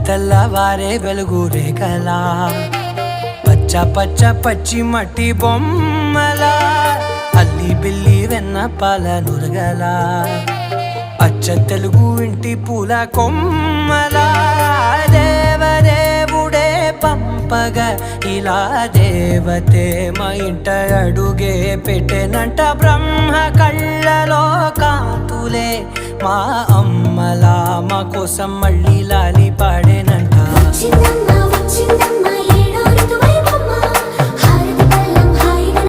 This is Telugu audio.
తెల్లవారే వెలుగు రేఖలా పచ్చ పచ్చ పచ్చి మట్టి బొమ్మలా అల్లి బిల్లి వెన్న పాల నురగలా అచ్చ తెలుగు ఇంటి పూల కొమ్మలా దేవదేవుడే పంపగా ఇలా దేవతే మా ఇంట అడుగే పెట్టెనంట బ్రహ్మ కళ్ళలో కాంతులే మా అమ్మలా మా కోసం మళ్ళీ లాలి పాడేనంట.